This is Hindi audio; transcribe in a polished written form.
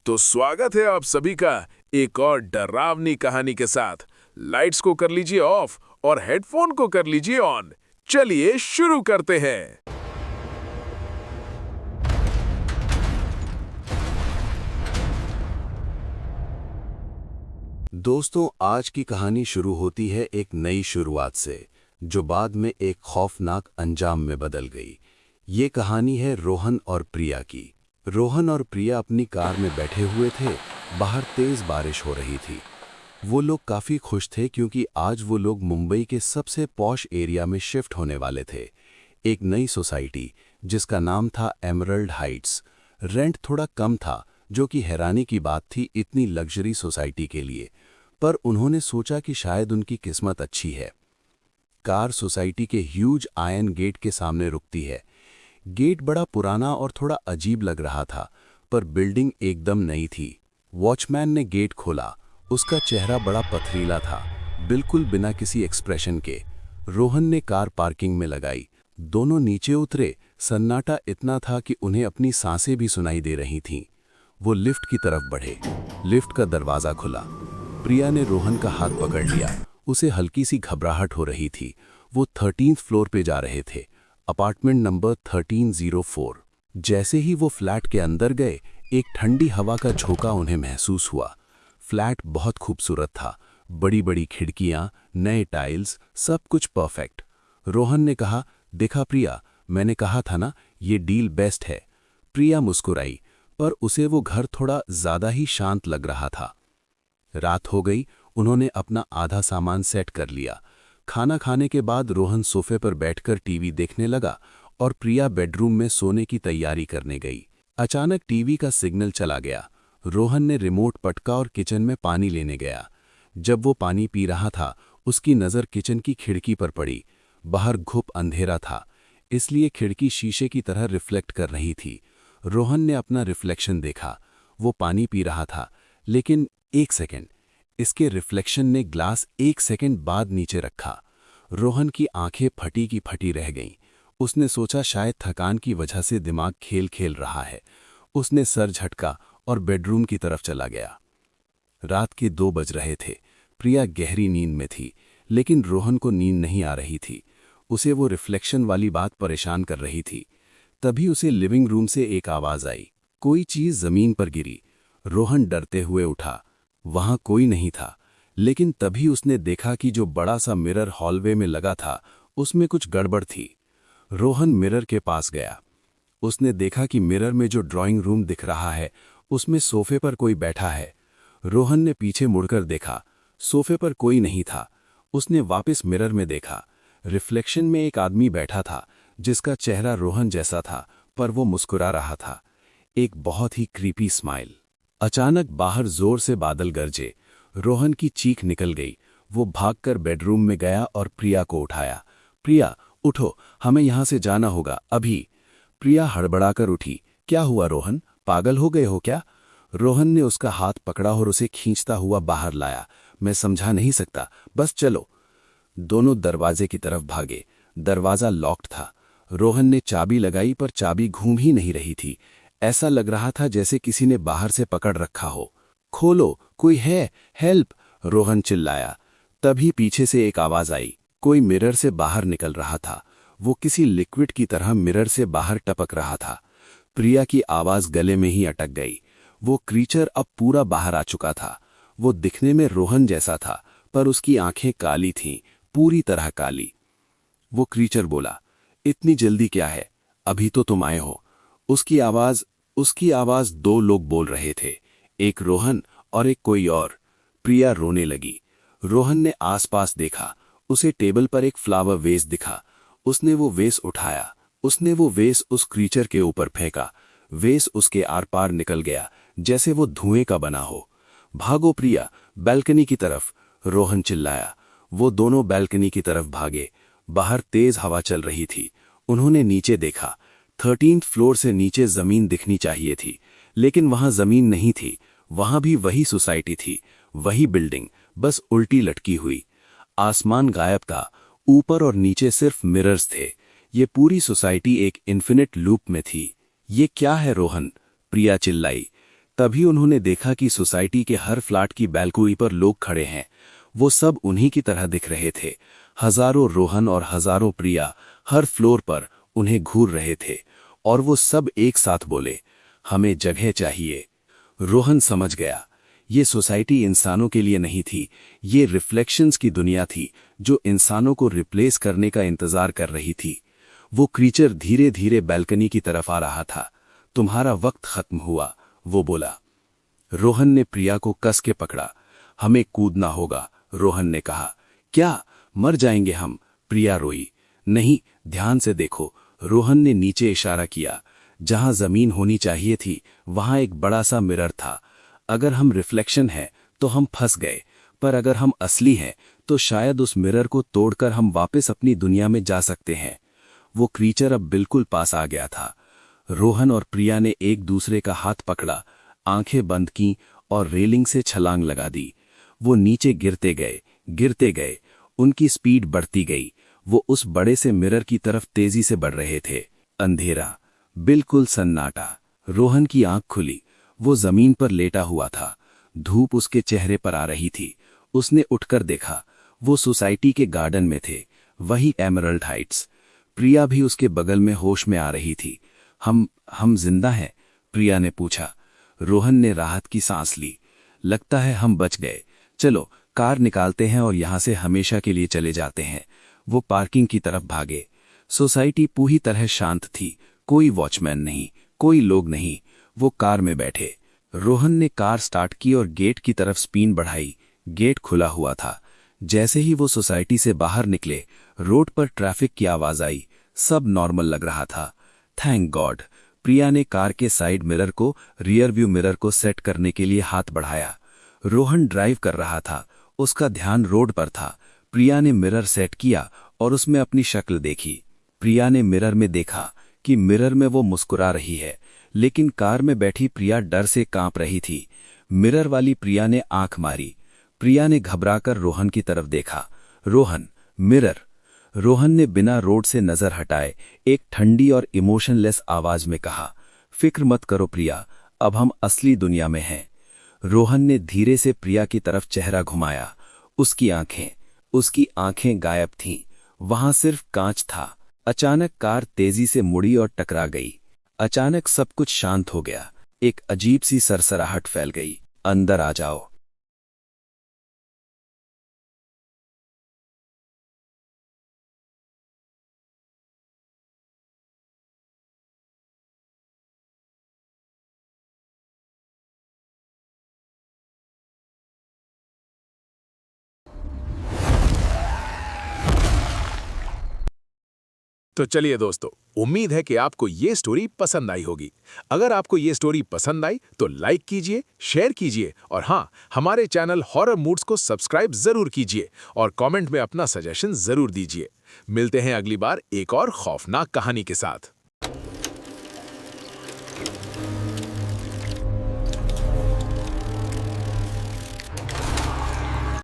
तो स्वागत है आप सभी का एक और डरावनी कहानी के साथ। लाइट्स को कर लीजिए ऑफ और हेडफोन को कर लीजिए ऑन। चलिए शुरू करते हैं। दोस्तों, आज की कहानी शुरू होती है एक नई शुरुआत से, जो बाद में एक खौफनाक अंजाम में बदल गई। ये कहानी है रोहन और प्रिया की। रोहन और प्रिया अपनी कार में बैठे हुए थे। बाहर तेज बारिश हो रही थी। वो लोग काफ़ी खुश थे क्योंकि आज वो लोग मुंबई के सबसे पॉश एरिया में शिफ्ट होने वाले थे। एक नई सोसाइटी जिसका नाम था एमरल्ड हाइट्स। रेंट थोड़ा कम था, जो कि हैरानी की बात थी इतनी लग्जरी सोसाइटी के लिए, पर उन्होंने सोचा कि शायद उनकी किस्मत अच्छी है। कार सोसाइटी के ह्यूज आयरन गेट के सामने रुकती है। गेट बड़ा पुराना और थोड़ा अजीब लग रहा था, पर बिल्डिंग एकदम नई थी। वॉचमैन ने गेट खोला। उसका चेहरा बड़ा पथरीला था, बिल्कुल बिना किसी एक्सप्रेशन के। रोहन ने कार पार्किंग में लगाई। दोनों नीचे उतरे। सन्नाटा इतना था कि उन्हें अपनी सांसें भी सुनाई दे रही थीं। वो लिफ्ट की तरफ बढ़े। लिफ्ट का दरवाज़ा खुला। प्रिया ने रोहन का हाथ पकड़ लिया। उसे हल्की सी घबराहट हो रही थी। वो 13th फ्लोर पे जा रहे थे, अपार्टमेंट नंबर 1304। जैसे ही वो फ्लैट के अंदर गए, एक ठंडी हवा का झोंका उन्हें महसूस हुआ। फ्लैट बहुत खूबसूरत था। बड़ी बड़ी खिड़कियां, नए टाइल्स, सब कुछ परफेक्ट। रोहन ने कहा, देखा प्रिया, मैंने कहा था ना, ये डील बेस्ट है। प्रिया मुस्कुराई, पर उसे वो घर थोड़ा ज़्यादा ही शांत लग रहा था। रात हो गई। उन्होंने अपना आधा सामान सेट कर लिया। खाना खाने के बाद रोहन सोफे पर बैठकर टीवी देखने लगा और प्रिया बेडरूम में सोने की तैयारी करने गई। अचानक टीवी का सिग्नल चला गया। रोहन ने रिमोट पटका और किचन में पानी लेने गया। जब वो पानी पी रहा था, उसकी नज़र किचन की खिड़की पर पड़ी। बाहर घुप अंधेरा था, इसलिए खिड़की शीशे की तरह रिफ्लेक्ट कर रही थी। रोहन ने अपना रिफ्लेक्शन देखा। वो पानी पी रहा था, लेकिन एक सेकंड, इसके रिफ्लेक्शन ने ग्लास एक सेकंड बाद नीचे रखा। रोहन की आंखें फटी की फटी रह गईं। उसने सोचा शायद थकान की वजह से दिमाग खेल खेल रहा है। उसने सर झटका और बेडरूम की तरफ चला गया। रात के 2 बज रहे थे। प्रिया गहरी नींद में थी, लेकिन रोहन को नींद नहीं आ रही थी। उसे वो रिफ्लेक्शन वाली बात परेशान कर रही थी। तभी उसे लिविंग रूम से एक आवाज़ आई। कोई चीज़ ज़मीन पर गिरी। रोहन डरते हुए उठा। वहां कोई नहीं था, लेकिन तभी उसने देखा कि जो बड़ा सा मिरर हॉलवे में लगा था, उसमें कुछ गड़बड़ थी। रोहन मिरर के पास गया। उसने देखा कि मिरर में जो ड्राइंग रूम दिख रहा है, उसमें सोफे पर कोई बैठा है। रोहन ने पीछे मुड़कर देखा। सोफे पर कोई नहीं था। उसने वापस मिरर में देखा। रिफ्लेक्शन में एक आदमी बैठा था, जिसका चेहरा रोहन जैसा था, पर वो मुस्कुरा रहा था, एक बहुत ही क्रीपी स्माइल। अचानक बाहर जोर से बादल गरजे। रोहन की चीख निकल गई। वो भागकर बेडरूम में गया और प्रिया को उठाया। प्रिया, उठो, हमें यहां से जाना होगा अभी। प्रिया हड़बड़ाकर उठी। क्या हुआ रोहन, पागल हो गए हो क्या? रोहन ने उसका हाथ पकड़ा और उसे खींचता हुआ बाहर लाया। मैं समझा नहीं सकता, बस चलो। दोनों दरवाजे की तरफ भागे। दरवाज़ा लॉक्ड था। रोहन ने चाबी लगाई, पर चाबी घूम ही नहीं रही थी। ऐसा लग रहा था जैसे किसी ने बाहर से पकड़ रखा हो। खोलो, कोई है, हेल्प! रोहन चिल्लाया। तभी पीछे से एक आवाज़ आई। कोई मिरर से बाहर निकल रहा था। वो किसी लिक्विड की तरह मिरर से बाहर टपक रहा था। प्रिया की आवाज़ गले में ही अटक गई। वो क्रीचर अब पूरा बाहर आ चुका था। वो दिखने में रोहन जैसा था, पर उसकी आंखें काली थीं, पूरी तरह काली। वो क्रीचर बोला, इतनी जल्दी क्या है? अभी तो तुम आए हो। उसकी आवाज़ 2 लोग बोल रहे थे, एक रोहन और एक कोई और। प्रिया रोने लगी। रोहन ने आसपास देखा। उसे टेबल पर एक फ्लावर वेस दिखा। उसने वो वेस उठाया। उसने वो वेस उस क्रीचर के ऊपर फेंका। वेस उसके आर पार निकल गया, जैसे वो धुएं का बना हो। भागो प्रिया, बैल्कनी की तरफ! रोहन चिल्लाया। वो दोनों बैल्कनी की तरफ भागे। बाहर तेज हवा चल रही थी। उन्होंने नीचे देखा। 13th फ्लोर से नीचे जमीन दिखनी चाहिए थी, लेकिन वहां जमीन नहीं थी। वहां भी वही सोसाइटी थी, वही बिल्डिंग, बस उल्टी लटकी हुई। आसमान गायब था। ऊपर और नीचे सिर्फ मिरर्स थे। ये पूरी सोसाइटी एक इन्फिनिट लूप में थी। ये क्या है रोहन? प्रिया चिल्लाई। तभी उन्होंने देखा कि सोसाइटी के हर फ्लैट की बैल्कनी पर लोग खड़े हैं। वो सब उन्हीं की तरह दिख रहे थे। हजारों रोहन और हजारों प्रिया हर फ्लोर पर उन्हें घूर रहे थे, और वो सब एक साथ बोले, हमें जगह चाहिए। रोहन समझ गया, ये सोसाइटी इंसानों के लिए नहीं थी, ये रिफ्लेक्शंस की दुनिया थी जो इंसानों को रिप्लेस करने का इंतजार कर रही थी। वो क्रीचर धीरे धीरे बैल्कनी की तरफ आ रहा था। तुम्हारा वक्त खत्म हुआ, वो बोला। रोहन ने प्रिया को कस के पकड़ा। हमें कूदना होगा, रोहन ने कहा। क्या, मर जाएंगे हम? प्रिया रोई। नहीं, ध्यान से देखो, रोहन ने नीचे इशारा किया। जहां जमीन होनी चाहिए थी वहां एक बड़ा सा मिरर था। अगर हम रिफ्लेक्शन हैं तो हम फंस गए, पर अगर हम असली हैं तो शायद उस मिरर को तोड़कर हम वापस अपनी दुनिया में जा सकते हैं। वो क्रीचर अब बिल्कुल पास आ गया था। रोहन और प्रिया ने एक दूसरे का हाथ पकड़ा, आंखें बंद की और रेलिंग से छलांग लगा दी। वो नीचे गिरते गए, उनकी स्पीड बढ़ती गई। वो उस बड़े से मिरर की तरफ तेजी से बढ़ रहे थे। अंधेरा, बिल्कुल सन्नाटा। रोहन की आंख खुली। वो जमीन पर लेटा हुआ था। धूप उसके चेहरे पर आ रही थी। उसने उठकर देखा, वो सोसाइटी के गार्डन में थे, वही एमरल्ड हाइट्स। प्रिया भी उसके बगल में होश में आ रही थी। हम जिंदा हैं? प्रिया ने पूछा। रोहन ने राहत की सांस ली। लगता है हम बच गए। चलो कार निकालते हैं और यहां से हमेशा के लिए चले जाते हैं। वो पार्किंग की तरफ भागे। सोसाइटी पूरी तरह शांत थी, कोई वॉचमैन नहीं, कोई लोग नहीं। वो कार में बैठे। रोहन ने कार स्टार्ट की और गेट की तरफ स्पीड बढ़ाई। गेट खुला हुआ था। जैसे ही वो सोसाइटी से बाहर निकले, रोड पर ट्रैफिक की आवाज आई। सब नॉर्मल लग रहा था। Thank God. प्रिया ने कार के साइड मिरर को रियर व्यू मिरर को सेट करने के लिए हाथ बढ़ाया। रोहन ड्राइव कर रहा था, उसका ध्यान रोड पर था। प्रिया ने मिरर सेट किया और उसमें अपनी शक्ल देखी। प्रिया ने मिरर में देखा कि मिरर में वो मुस्कुरा रही है, लेकिन कार में बैठी प्रिया डर से कांप रही थी। मिरर वाली प्रिया ने आंख मारी। प्रिया ने घबराकर रोहन की तरफ देखा। रोहन, मिरर। रोहन ने बिना रोड से नजर हटाए एक ठंडी और इमोशनलेस आवाज में कहा, फिक्र मत करो प्रिया, अब हम असली दुनिया में हैं। रोहन ने धीरे से प्रिया की तरफ चेहरा घुमाया। उसकी आंखें गायब थीं। वहां सिर्फ कांच था। अचानक कार तेजी से मुड़ी और टकरा गई। अचानक सब कुछ शांत हो गया। एक अजीब सी सरसराहट फैल गई। अंदर आ जाओ। तो चलिए दोस्तों, उम्मीद है कि आपको ये स्टोरी पसंद आई होगी। अगर आपको ये स्टोरी पसंद आई तो लाइक कीजिए, शेयर कीजिए और हाँ, हमारे चैनल हॉरर मूड्स को सब्सक्राइब जरूर कीजिए और कमेंट में अपना सजेशन जरूर दीजिए। मिलते हैं अगली बार एक और खौफनाक कहानी के साथ।